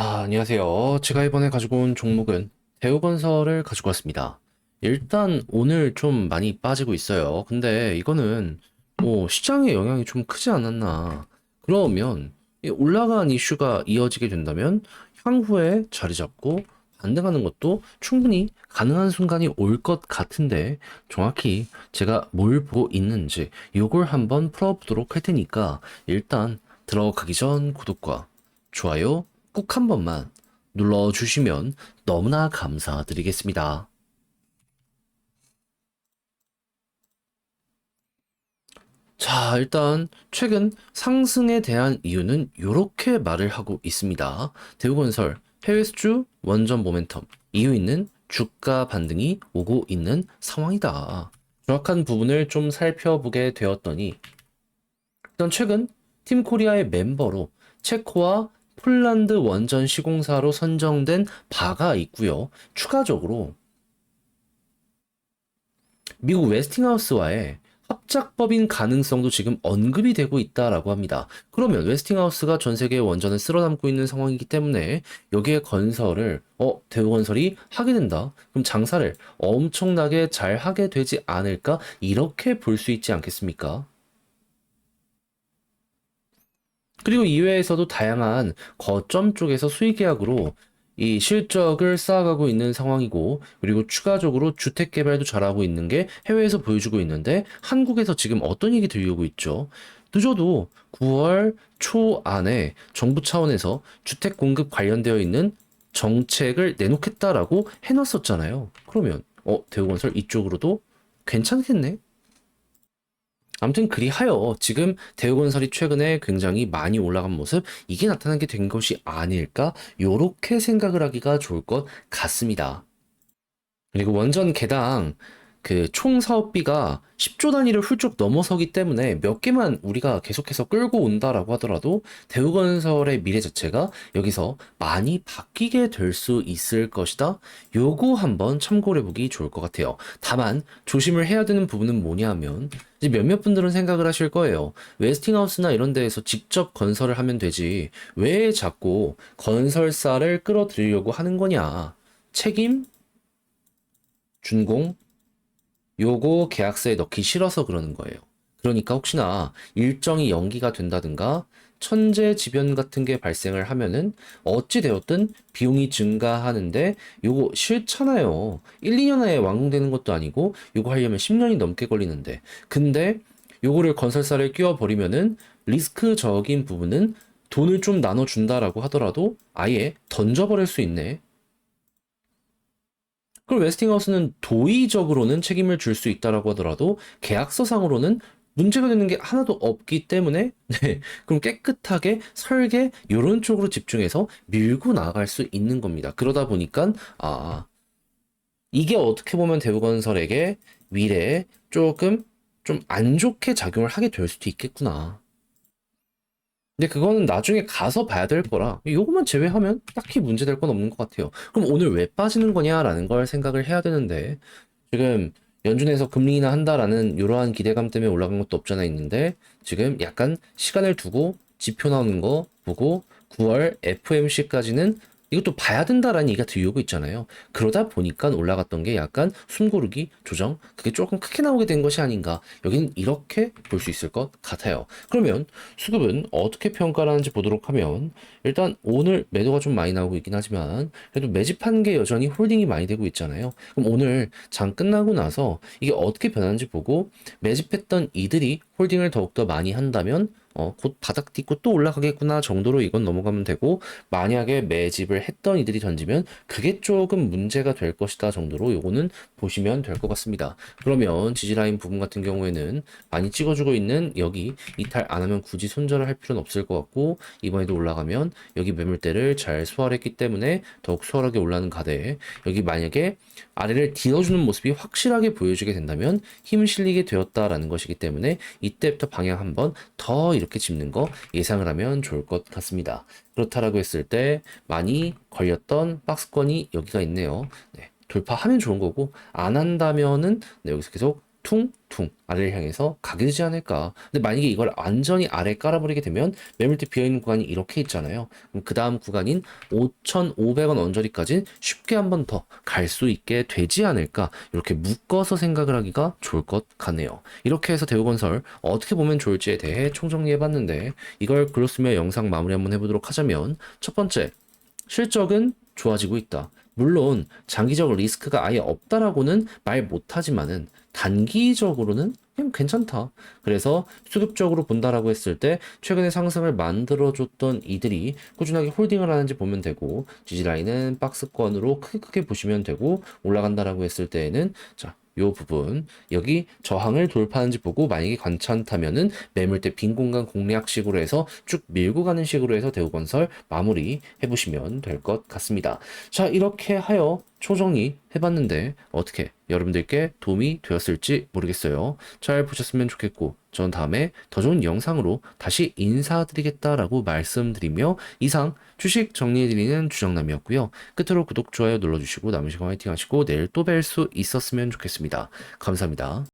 안녕하세요. 제가 이번에 가지고 온 종목은 대우건설을 가지고 왔습니다. 일단 오늘 좀 많이 빠지고 있어요. 근데 이거는 시장의 영향이 좀 크지 않았나. 그러면 이 올라간 이슈가 이어지게 된다면 향후에 자리 잡고 반등하는 것도 충분히 가능한 순간이 올 것 같은데 정확히 제가 뭘 보고 있는지 요걸 한번 풀어보도록 할 테니까 일단 들어가기 전 구독과 좋아요 꾹 한 번만 눌러주시면 너무나 감사드리겠습니다. 자, 일단 최근 상승에 대한 이유는 이렇게 말을 하고 있습니다. 대우건설 해외 수주 원전 모멘텀 이유 있는 주가 반등이 오고 있는 상황이다. 정확한 부분을 좀 살펴보게 되었더니 일단 최근 팀 코리아의 멤버로 체코와 폴란드 원전 시공사로 선정된 바가 있고요. 추가적으로 미국 웨스팅하우스와의 합작법인 가능성도 지금 언급이 되고 있다라고 합니다. 그러면 웨스팅하우스가 전 세계 원전을 쓸어 담고 있는 상황이기 때문에 여기에 건설을 대우건설이 하게 된다. 그럼 장사를 엄청나게 잘 하게 되지 않을까? 이렇게 볼 수 있지 않겠습니까? 그리고 이외에서도 다양한 거점 쪽에서 수익 계약으로 이 실적을 쌓아가고 있는 상황이고, 그리고 추가적으로 주택 개발도 잘하고 있는 게 해외에서 보여주고 있는데, 한국에서 지금 어떤 얘기 들려오고 있죠? 늦어도 9월 초 안에 정부 차원에서 주택 공급 관련되어 있는 정책을 내놓겠다라고 해놨었잖아요. 그러면, 대우건설 이쪽으로도 괜찮겠네? 아무튼 그리하여 지금 대우건설이 최근에 굉장히 많이 올라간 모습 이게 나타나게 된 것이 아닐까 요렇게 생각을 하기가 좋을 것 같습니다. 그리고 원전 개당 그 총 사업비가 10조 단위를 훌쩍 넘어서기 때문에 몇 개만 우리가 계속해서 끌고 온다라고 하더라도 대우건설의 미래 자체가 여기서 많이 바뀌게 될 수 있을 것이다. 요거 한번 참고를 해보기 좋을 것 같아요. 다만 조심을 해야 되는 부분은 뭐냐면 이제 몇몇 분들은 생각을 하실 거예요. 웨스팅하우스나 이런 데에서 직접 건설을 하면 되지. 왜 자꾸 건설사를 끌어들이려고 하는 거냐. 책임, 준공, 요거 계약서에 넣기 싫어서 그러는 거예요. 그러니까 혹시나 일정이 연기가 된다든가 천재지변 같은 게 발생을 하면은 어찌 되었든 비용이 증가하는데 요거 싫잖아요. 1, 2년 안에 완공되는 것도 아니고 요거 하려면 10년이 넘게 걸리는데 근데 요거를 건설사를 끼워버리면은 리스크적인 부분은 돈을 좀 나눠준다라고 하더라도 아예 던져버릴 수 있네. 그리고 웨스팅하우스는 도의적으로는 책임을 줄 수 있다라고 하더라도 계약서상으로는 문제가 되는 게 하나도 없기 때문에 네, 그럼 깨끗하게 설계 이런 쪽으로 집중해서 밀고 나갈 수 있는 겁니다. 그러다 보니까 이게 어떻게 보면 대우건설에게 미래에 조금 좀 안 좋게 작용을 하게 될 수도 있겠구나. 근데 그거는 나중에 가서 봐야 될 거라 요것만 제외하면 딱히 문제될 건 없는 것 같아요. 그럼 오늘 왜 빠지는 거냐라는 걸 생각을 해야 되는데 지금 연준에서 금리 인하 한다라는 이러한 기대감 때문에 올라간 것도 없잖아 있는데 지금 약간 시간을 두고 지표 나오는 거 보고 9월 FMC까지는 이것도 봐야 된다라는 얘기가 들려오고 있잖아요. 그러다 보니까 올라갔던 게 약간 숨고르기 조정 그게 조금 크게 나오게 된 것이 아닌가. 여기는 이렇게 볼 수 있을 것 같아요. 그러면 수급은 어떻게 평가를 하는지 보도록 하면 일단 오늘 매도가 좀 많이 나오고 있긴 하지만 그래도 매집한 게 여전히 홀딩이 많이 되고 있잖아요. 그럼 오늘 장 끝나고 나서 이게 어떻게 변하는지 보고 매집했던 이들이 홀딩을 더욱더 많이 한다면 곧 바닥 딛고 또 올라가겠구나 정도로 이건 넘어가면 되고 만약에 매집을 했던 이들이 던지면 그게 조금 문제가 될 것이다 정도로 요거는 보시면 될 것 같습니다. 그러면 지지라인 부분 같은 경우에는 많이 찍어주고 있는 여기 이탈 안 하면 굳이 손절을 할 필요는 없을 것 같고 이번에도 올라가면 여기 매물대를 잘 소화했기 때문에 더욱 수월하게 올라가는 가대에 여기 만약에 아래를 뒤어주는 모습이 확실하게 보여주게 된다면 힘 실리게 되었다라는 것이기 때문에 이때부터 방향 한번 더 이렇게 짚는 거 예상을 하면 좋을 것 같습니다. 그렇다라고 했을 때 많이 걸렸던 박스권이 여기가 있네요. 네, 돌파하면 좋은 거고 안 한다면은 네, 여기서 계속 퉁 퉁 아래를 향해서 가게 되지 않을까. 근데 만약에 이걸 완전히 아래 깔아버리게 되면 매물대 비어있는 구간이 이렇게 있잖아요. 그럼 그 다음 구간인 5,500원 언저리까지 쉽게 한 번 더 갈 수 있게 되지 않을까. 이렇게 묶어서 생각을 하기가 좋을 것 같네요. 이렇게 해서 대우건설 어떻게 보면 좋을지에 대해 총정리해봤는데 이걸 글로 쓰며 영상 마무리 한번 해보도록 하자면 첫 번째, 실적은 좋아지고 있다. 물론 장기적 리스크가 아예 없다라고는 말 못하지만은 단기적으로는 그냥 괜찮다. 그래서 수급적으로 본다라고 했을 때 최근에 상승을 만들어줬던 이들이 꾸준하게 홀딩을 하는지 보면 되고 지지라인은 박스권으로 크게 보시면 되고 올라간다라고 했을 때에는 자, 요 부분 여기 저항을 돌파하는지 보고 만약에 괜찮다면은 매물대 빈 공간 공략식으로 해서 쭉 밀고 가는 식으로 해서 대우건설 마무리 해보시면 될 것 같습니다. 자, 이렇게 하여 초정리 해봤는데 어떻게 여러분들께 도움이 되었을지 모르겠어요. 잘 보셨으면 좋겠고 전 다음에 더 좋은 영상으로 다시 인사드리겠다라고 말씀드리며 이상 주식 정리해드리는 주정남이었고요. 끝으로 구독, 좋아요 눌러주시고 남은 시간 화이팅 하시고 내일 또 뵐 수 있었으면 좋겠습니다. 감사합니다.